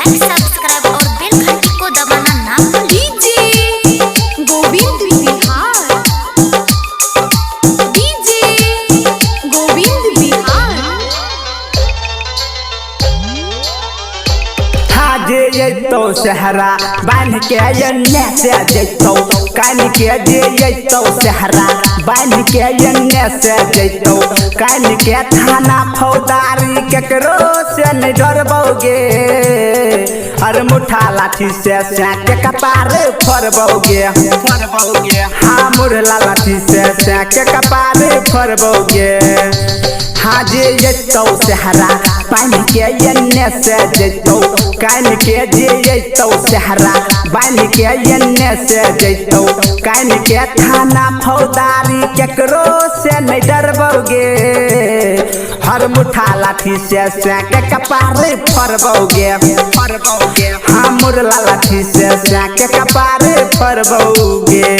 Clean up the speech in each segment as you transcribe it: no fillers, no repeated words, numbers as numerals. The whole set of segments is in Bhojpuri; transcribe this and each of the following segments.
लाइक सब्सक्राइब और बेल घंटी को दबाना ना भूलिए। DJ Govind Bihar, DJ Govind Bihar. जे तो सहरा बांध के एन्ने से जैतो कान के जैतो सहरा बांध के एन्ने से जैतो कान के थाना फौदारी केकरो से नहीं डरबोगे। हर मुठा लाठी से के कपार फरबोगे। हाँ मुरला लाठी से के कपार फरबोगे। हाँ जे जैतो सहरा बांध के एन्ने से जैतो कान के जैतो सहरा बांध के एन्ने से जैतो कान के थाना फौदारी केकरो से नहीं डरबोगे। हर मुठा लाठी से के कपार फरबोगे। हाँ मुरला लाठी से के कपार फरबोगे।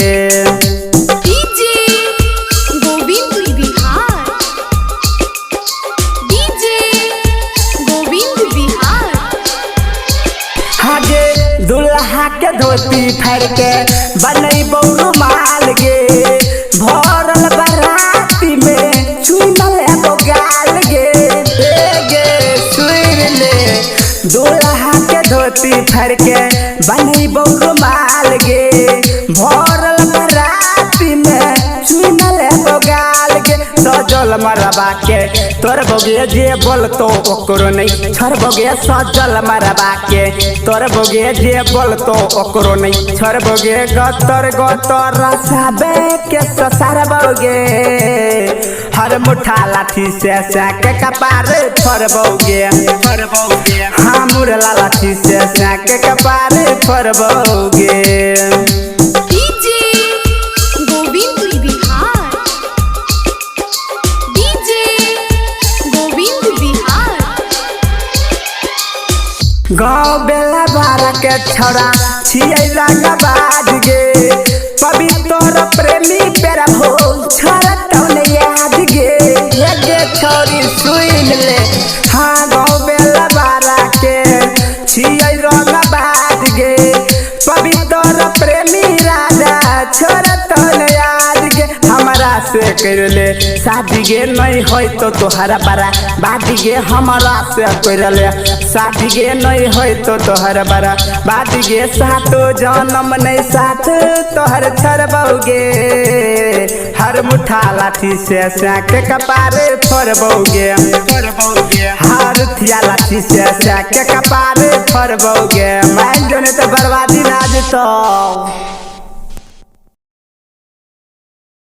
दुल्हा के धोती फाड़ के बनई बौरू माल गे भरल बराती में चुनल एगो गाल गे सुन ले। दुल्हा के धोती फाड़ के बनई बौरू माल गे भरल बराती में चुनल एगो गाल गे। सजल मरबा के तोर बोगे जे बोल तो ओकरो नहीं छोड़बोगे। सजल मरबा के तोर बोगे जे बोल तो ओकरो नहीं छोड़बोगे। गतर गतर सबे के ससारबोगे। हर मुठा लाठी से के कपार फरबोगे। हाँ मुरला लाठी से के कपार फरबोगे। गाँव बेला बारा के छोड़ा छियै रंगबाज गे पवित्र प्रेमी पेरा भोल छोड़ा तौने याद गे छोरी सुन ले। हाँ गाँव बेला बारा के छियै रंगबाज गे पवित्र प्रेमी राजा छोड़ा तौने याद गे। हमारा से कर ले शादी गे नहीं होय तो तोहरा बड़ा बादी गे। हमारा से कर ले शादी गे नहीं होय तो तोहर बड़ा बादी गे। सातो जन्म नहीं साथ तोहर छरबोगे। हर मुठा लाठी से के कपार फरबोगे। हर थिया लाठी से के कपार फरबोगे। मान जो नहीं तो बर्बादी ना जतो।